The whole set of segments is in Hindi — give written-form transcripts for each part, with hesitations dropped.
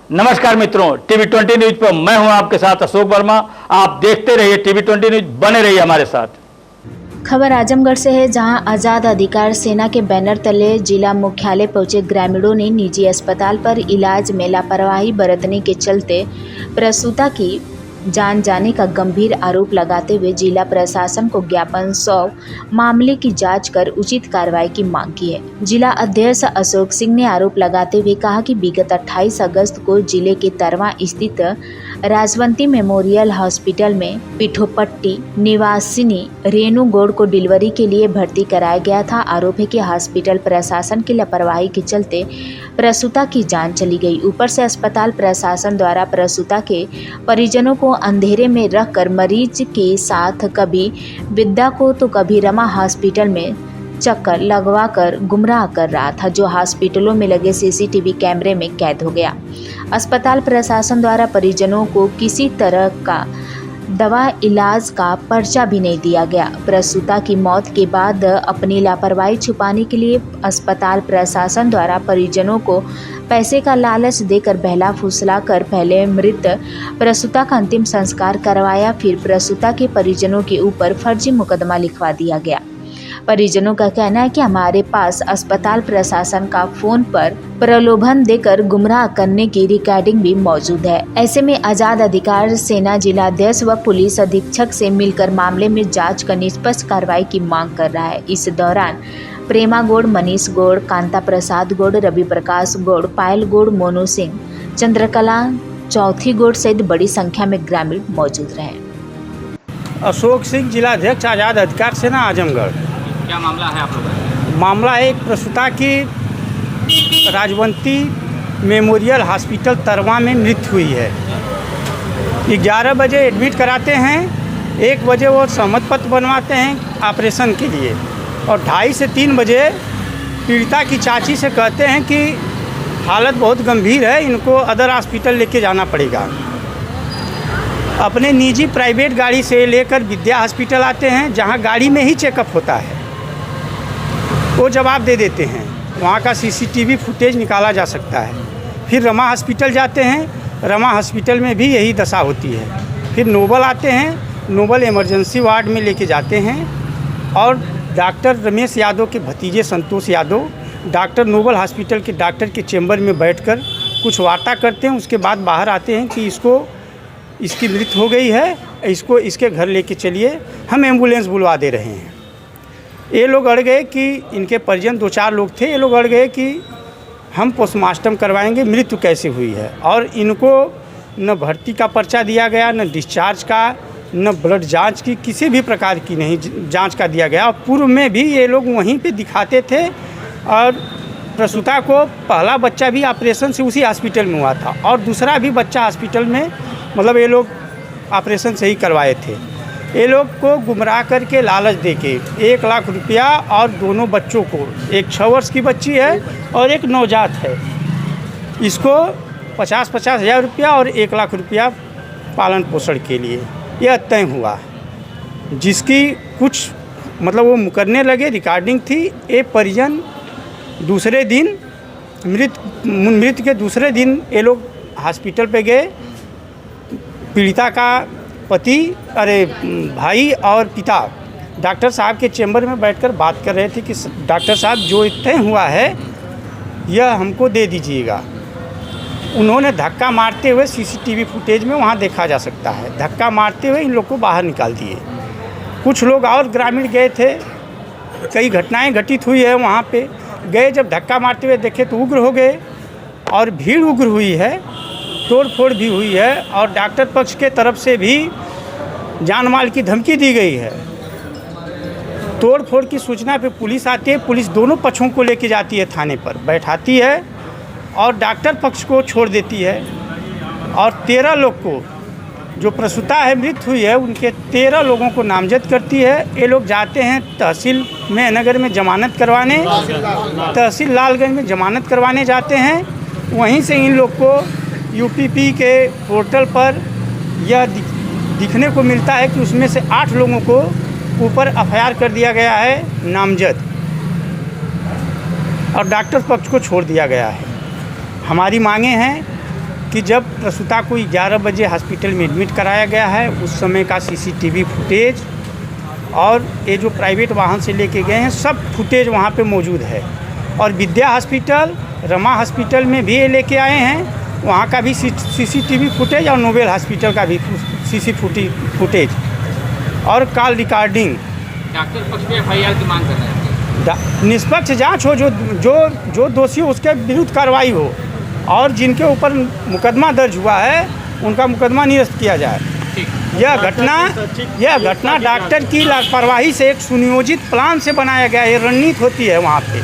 नमस्कार मित्रों, टीवी 20 न्यूज पर मैं हूं आपके साथ अशोक वर्मा। आप देखते रहिए टीवी 20 न्यूज, बने रहिए हमारे साथ। खबर आजमगढ़ से है, जहां आज़ाद अधिकार सेना के बैनर तले जिला मुख्यालय पहुंचे ग्रामीणों ने निजी अस्पताल पर इलाज में लापरवाही बरतने के चलते प्रसूता की जान जाने का गंभीर आरोप लगाते हुए जिला प्रशासन को ज्ञापन सौंप मामले की जांच कर उचित कार्रवाई की मांग की है। जिला अध्यक्ष अशोक सिंह ने आरोप लगाते हुए कहा कि विगत 28 अगस्त को जिले के तरवा स्थित राजवंती मेमोरियल हॉस्पिटल में पिठोपट्टी निवासिनी रेणु गौड़ को डिलीवरी के लिए भर्ती कराया गया था। आरोप है कि हॉस्पिटल प्रशासन की लापरवाही के चलते प्रसूता की जान चली गई। ऊपर से अस्पताल प्रशासन द्वारा प्रसूता के परिजनों को अंधेरे में रखकर मरीज के साथ कभी विद्या को तो कभी रमा हॉस्पिटल में चक्कर लगवाकर गुमराह कर रहा था, जो हॉस्पिटलों में लगे सीसीटीवी कैमरे में कैद हो गया। अस्पताल प्रशासन द्वारा परिजनों को किसी तरह का दवा इलाज का पर्चा भी नहीं दिया गया। प्रसूता की मौत के बाद अपनी लापरवाही छुपाने के लिए अस्पताल प्रशासन द्वारा परिजनों को पैसे का लालच देकर बहला फुसला कर पहले मृत प्रसूता का अंतिम संस्कार करवाया, फिर प्रसूता के परिजनों के ऊपर फर्जी मुकदमा लिखवा दिया गया। परिजनों का कहना है कि हमारे पास अस्पताल प्रशासन का फोन पर प्रलोभन देकर गुमराह करने की रिकॉर्डिंग भी मौजूद है। ऐसे में आज़ाद अधिकार सेना जिलाध्यक्ष व पुलिस अधीक्षक से मिलकर मामले में जांच कर निष्पक्ष कार्रवाई की मांग कर रहा है। इस दौरान प्रेमा गौड़, मनीष गौड़, कांता प्रसाद गौड़, रवि प्रकाश गौड़, पायल गौड़, मोनू सिंह, चंद्रकला चौथी गौड़ सहित बड़ी संख्या में ग्रामीण मौजूद रहे। अशोक सिंह, जिलाध्यक्ष आज़ाद अधिकार सेना आजमगढ़। क्या मामला है आप लोगों का? मामला है एक प्रसूता की राजवंती मेमोरियल हॉस्पिटल तरवा में मृत्यु हुई है। 11 बजे एडमिट कराते हैं, 1 बजे वो सहमत पत्र बनवाते हैं ऑपरेशन के लिए, और 2:30 से 3 बजे पीड़िता की चाची से कहते हैं कि हालत बहुत गंभीर है, इनको अदर हॉस्पिटल लेके जाना पड़ेगा। अपने निजी प्राइवेट गाड़ी से लेकर विद्या हॉस्पिटल आते हैं, जहां गाड़ी में ही चेकअप होता है। वो जवाब दे देते हैं, वहाँ का सीसीटीवी फुटेज निकाला जा सकता है। फिर रमा हॉस्पिटल जाते हैं, रमा हॉस्पिटल में भी यही दशा होती है। फिर नोबल आते हैं, नोबल इमरजेंसी वार्ड में लेके जाते हैं, और डॉक्टर रमेश यादव के भतीजे Santosh Yadav doctor Nobel hospital के डॉक्टर के चेंबर में बैठकर कुछ वार्ता करते हैं। उसके बाद बाहर आते हैं कि इसकी मृत्यु हो गई है, इसको इसके घर लेके चलिए, हम एम्बुलेंस बुलवा दे रहे हैं। ये लोग अड़ गए कि इनके परिजन 2-4 लोग थे, ये लोग अड़ गए कि हम पोस्टमार्टम करवाएंगे, मृत्यु कैसे हुई है। और इनको न भर्ती का पर्चा दिया गया, न डिस्चार्ज का, न ब्लड जांच की, किसी भी प्रकार की नहीं जांच का दिया गया। और पूर्व में भी ये लोग वहीं पे दिखाते थे, और प्रसूता को पहला बच्चा भी ऑपरेशन से उसी हॉस्पिटल में हुआ था, और दूसरा भी बच्चा हॉस्पिटल में, मतलब ये लोग ऑपरेशन से ही करवाए थे। ये लोग को गुमराह करके लालच देके 1 लाख रुपया, और दोनों बच्चों को, एक 6 वर्ष की बच्ची है और एक नवजात है, इसको 50-50 हज़ार रुपया और 1 लाख रुपया पालन पोषण के लिए यह तय हुआ, जिसकी कुछ मतलब वो मुकरने लगे, रिकॉर्डिंग थी। ये परिजन दूसरे दिन मृत्यु के दूसरे दिन ये लोग हॉस्पिटल पे गए। पीड़िता का पति, भाई और पिता डॉक्टर साहब के चेंबर में बैठकर बात कर रहे थे कि डॉक्टर साहब, जो तय हुआ है यह हमको दे दीजिएगा। उन्होंने धक्का मारते हुए, सीसीटीवी फुटेज में वहाँ देखा जा सकता है, धक्का मारते हुए इन लोग को बाहर निकाल दिए। कुछ लोग और ग्रामीण गए थे, कई घटनाएं घटित हुई है वहाँ पे, गए जब धक्का मारते हुए देखे तो उग्र हो गए, और भीड़ उग्र हुई है, तोड़ फोड़ भी हुई है, और डॉक्टर पक्ष के तरफ से भी जान माल की धमकी दी गई है। तोड़ फोड़ की सूचना पे पुलिस आती है, पुलिस दोनों पक्षों को लेके जाती है थाने पर, बैठाती है और डॉक्टर पक्ष को छोड़ देती है। और 13 लोग को, जो प्रसूता है मृत्यु हुई है, उनके 13 लोगों को नामजद करती है। ये लोग जाते हैं तहसील में नगर में जमानत करवाने, तहसील लालगंज में जमानत करवाने जाते हैं। वहीं से इन लोग को यूपीपी के पोर्टल पर यह दिखने को मिलता है कि उसमें से 8 लोगों को ऊपर एफआईआर कर दिया गया है नामजद, और डॉक्टर पक्ष को छोड़ दिया गया है। हमारी मांगे हैं कि जब प्रसूता को 11 बजे हॉस्पिटल में एडमिट कराया गया है उस समय का सीसीटीवी फुटेज और ये जो प्राइवेट वाहन से लेके गए हैं सब फुटेज वहाँ पे मौजूद है। और विद्या हॉस्पिटल, रमा हॉस्पिटल में भी ये लेके आए हैं, वहाँ का भी सीसीटीवी फुटेज और नोबेल हॉस्पिटल का भी फुटेज और कॉल रिकॉर्डिंग। डॉक्टर पक्ष में FIR की मांग कर रहे हैं। निष्पक्ष जांच हो, जो दोषी हो उसके विरुद्ध कार्रवाई हो और जिनके ऊपर मुकदमा दर्ज हुआ है उनका मुकदमा निरस्त किया जाए। यह घटना डॉक्टर की लापरवाही से एक सुनियोजित प्लान से बनाया गया है। रणनीति होती है वहाँ पे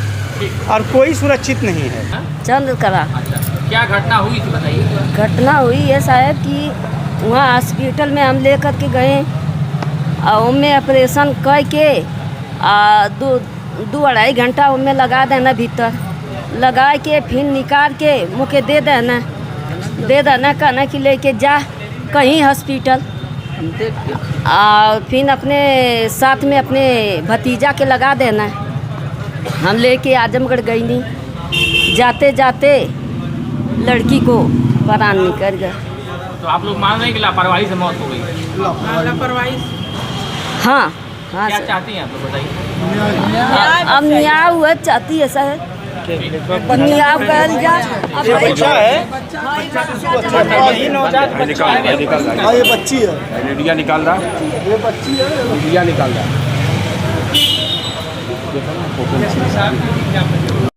और कोई सुरक्षित नहीं है। चंद्रकला। अच्छा, क्या घटना हुई थी बताइए। घटना हुई है साहब कि वहाँ हॉस्पिटल में हम लेकर के गए और उनमें ऑपरेशन करके 2-2.5 घंटा उनमें लगा देना, भीतर लगा के फिर निकाल के मुझे दे देना कहना कि लेके जा कहीं हॉस्पिटल। और फिर अपने साथ में अपने भतीजा के लगा देना। हम लेके आजमगढ़ गई नहीं, जाते जाते लड़की को प्राण निकल गया। तो आप लोग मान रहे हैं कि लापरवाही से मौत हो गई? लापरवाही। हाँ क्या सर। चाहती हैं आप लोग बताइए। अब न्याय हुआ चाहती है सर, न्याय कर जा। अब बच्चा है, ये बच्ची है, मीडिया निकाल रहा है, ये बच्ची है, मीडिया निकाल रहा है।